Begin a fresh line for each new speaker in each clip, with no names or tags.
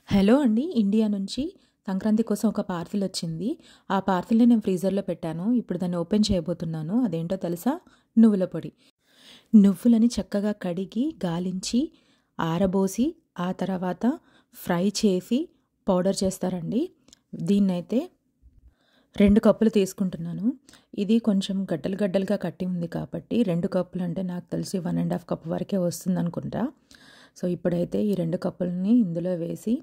Hello అండి. India నుంచి సంక్రాంతి కోసం ఒక పార్సిల్ వచ్చింది. ఆ పార్సిల్‌ని నేను ఫ్రీజర్‌లో పెట్టాను. ఇప్పుడు దాన్ని ఓపెన్ చేయబోతున్నాను. అదేంటో తెలుసా? నువ్వుల పొడి. నువ్వులని చక్కగా కడిగి, గాలించి, ఆరబోసి, ఆ తర్వాత ఫ్రై చేసి పౌడర్ చేస్తారండి. దీన్నైతే 2 కప్పులు తీసుకుంటున్నాను. ఇది కొంచెం గడ్డలు గడ్డలుగా కట్టి ఉంది కాబట్టి 2 కప్పులు అంటే నాకు తెలిసి 1 ½ కప్ వరకే వస్తుందనుకుంటా. సో, ఇప్పుడైతే ఈ 2 కప్పులని ఇందులో వేసి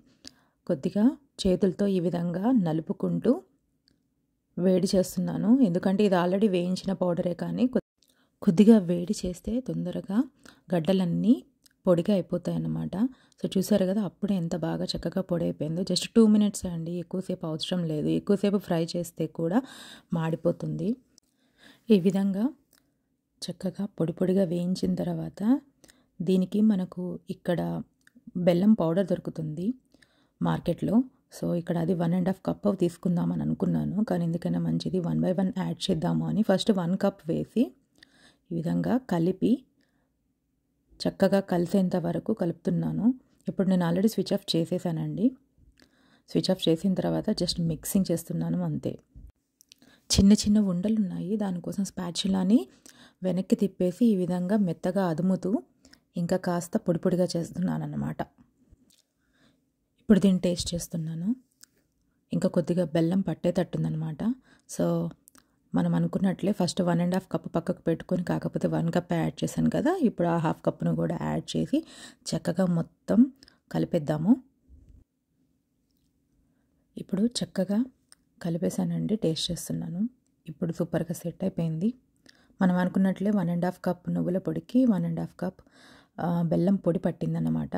కొద్దిగా చేతులతో ఈ విధంగా నలుపుకుంటూ వేడి చేస్తున్నాను. ఎందుకంటే ఇది ఆల్రెడీ వేయించిన పౌడరే కానీ కొద్దిగా వేడి చేస్తే తొందరగా గడ్డలన్నీ పొడిగా అయిపోతాయన్నమాట. సో, చూసారు కదా అప్పుడే ఎంత బాగా చక్కగా పొడి అయిపోయిందో. జస్ట్ 2 మినిట్స్ అండి, ఎక్కువసేపు అవసరం లేదు. ఎక్కువసేపు ఫ్రై చేస్తే కూడా మాడిపోతుంది. ఈ విధంగా చక్కగా పొడి పొడిగా వేయించిన తర్వాత దీనికి మనకు ఇక్కడ బెల్లం పౌడర్ దొరుకుతుంది మార్కెట్లో. సో, ఇక్కడ అది 1 ½ కప్ తీసుకుందామని అనుకున్నాను. కానీ ఎందుకైనా మంచిది 1 by 1 యాడ్ చేద్దాము అని ఫస్ట్ 1 కప్ వేసి ఈ విధంగా కలిపి చక్కగా కలిసేంత వరకు కలుపుతున్నాను. ఇప్పుడు నేను ఆల్రెడీ స్విచ్ ఆఫ్ చేసేసానండి. స్విచ్ ఆఫ్ చేసిన తర్వాత జస్ట్ మిక్సింగ్ చేస్తున్నాను అంతే. చిన్న చిన్న ఉండలు ఉన్నాయి, దానికోసం స్పాచులాని వెనక్కి తిప్పేసి ఈ విధంగా మెత్తగా అదుముతూ ఇంకా కాస్త పొడి పొడిగా చేస్తున్నాను అన్నమాట. ఇప్పుడు దీన్ని టేస్ట్ చేస్తున్నాను. ఇంకా కొద్దిగా బెల్లం పట్టేటట్టుందనమాట. సో, మనం అనుకున్నట్లే ఫస్ట్ 1 ½ కప్ పక్కకు పెట్టుకొని కాకపోతే 1 కప్ యాడ్ చేశాను కదా, ఇప్పుడు ఆ ½ కప్ను కూడా యాడ్ చేసి చక్కగా మొత్తం కలిపేద్దాము. ఇప్పుడు చక్కగా కలిపేసానండి, టేస్ట్ చేస్తున్నాను. ఇప్పుడు సూపర్గా సెట్ అయిపోయింది. మనం అనుకున్నట్లే 1 ½ కప్ నువ్వుల పొడికి 1 ½ కప్ బెల్లం పొడి పట్టిందన్నమాట.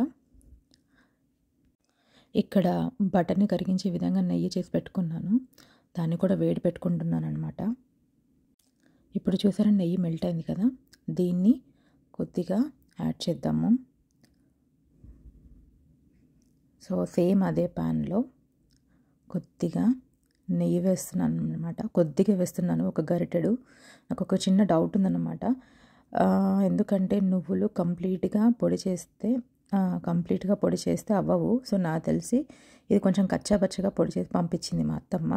ఇక్కడ బటర్ని కరిగించే విధంగా నెయ్యి చేసి పెట్టుకున్నాను. దాన్ని కూడా వేడి పెట్టుకుంటున్నాను అనమాట. ఇప్పుడు చూసారా నెయ్యి మెల్ట్ అయింది కదా, దీన్ని కొద్దిగా యాడ్ చేద్దాము. సో, సేమ్ అదే ప్యాన్లో కొద్దిగా నెయ్యి వేస్తున్నాను అనమాట. కొద్దిగా వేస్తున్నాను, ఒక గరిటెడు. నాకు ఒక చిన్న డౌట్ ఉందన్నమాట. ఎందుకంటే నువ్వులు కంప్లీట్గా పొడి చేస్తే అవ్వవు. సో, నాకు తెలిసి ఇది కొంచెం కచ్చాపచ్చగా పొడి చేసి పంపించింది మా అత్తమ్మ.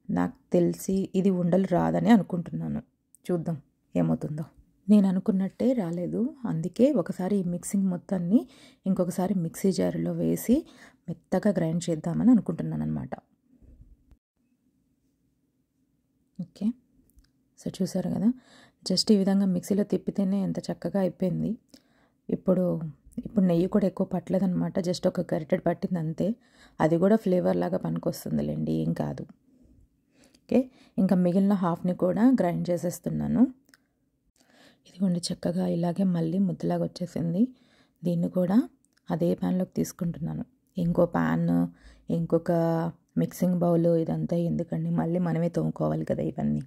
నాకు తెలిసి ఇది ఉండలు రాదని అనుకుంటున్నాను. చూద్దాం ఏమవుతుందో. నేను అనుకున్నట్టే రాలేదు. అందుకే ఒకసారి ఈ మిక్సింగ్ మొత్తాన్ని ఇంకొకసారి మిక్సీ జార్లో వేసి మెత్తగా గ్రైండ్ చేద్దామని అనుకుంటున్నాను అనమాట. ఓకే. సో, చూసారు కదా, జస్ట్ ఈ విధంగా మిక్సీలో తిప్పితేనే ఎంత చక్కగా అయిపోయింది. ఇప్పుడు నెయ్యి కూడా ఎక్కువ పట్టలేదనమాట. జస్ట్ ఒక గరిటెడు పట్టింది అంతే. అది కూడా ఫ్లేవర్ లాగా పనికొస్తుందిలేండి, ఏం కాదు. ఓకే. ఇంకా మిగిలిన హాఫ్ని కూడా గ్రైండ్ చేసేస్తున్నాను. ఇదిగోండి చక్కగా ఇలాగే మళ్ళీ ముద్దలాగా వచ్చేసింది. దీన్ని కూడా అదే ప్యాన్లోకి తీసుకుంటున్నాను. ఇంకో ప్యాన్, ఇంకొక మిక్సింగ్ బౌల్ ఇదంతా ఎందుకండి, మళ్ళీ మనమే తోముకోవాలి కదా ఇవన్నీ.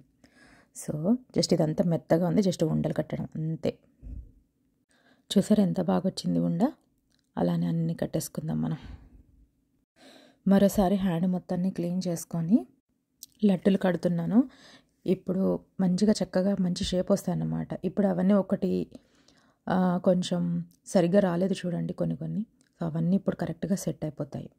సో, జస్ట్ ఇదంతా మెత్తగా ఉంది, జస్ట్ ఉండలు కట్టడం అంతే. చూసారా ఎంత బాగా వచ్చింది ఉండ. అలానే అన్నీ కట్టేసుకుందాం మనం. మరోసారి హ్యాండ్ మొత్తాన్ని క్లీన్ చేసుకొని లడ్డులు కడుతున్నాను. ఇప్పుడు మంచిగా చక్కగా మంచి షేప్ వస్తాయన్నమాట. ఇప్పుడు అవన్నీ ఒకటి కొంచెం సరిగ్గా రాలేదు చూడండి కొన్ని. సో, అవన్నీ ఇప్పుడు కరెక్ట్గా సెట్ అయిపోతాయి.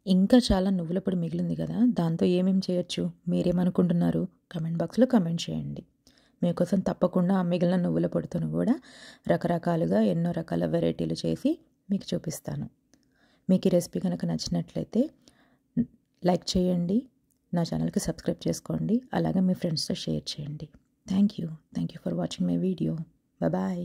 ఇంకా చాలా నువ్వుల పొడి మిగిలింది కదా, దాంతో ఏమేమి చేయొచ్చు మీరేమనుకుంటున్నారు? కమెంట్ బాక్స్లో కమెంట్ చేయండి. మీకోసం తప్పకుండా ఆ మిగిలిన నువ్వుల పొడితో కూడా రకరకాలుగా ఎన్నో రకాల వెరైటీలు చేసి మీకు చూపిస్తాను. మీకు ఈ రెసిపీ కనుక నచ్చినట్లయితే లైక్ చేయండి, నా ఛానల్కి సబ్స్క్రైబ్ చేసుకోండి, అలాగే మీ ఫ్రెండ్స్తో షేర్ చేయండి. Thank you for watching my video. Bye.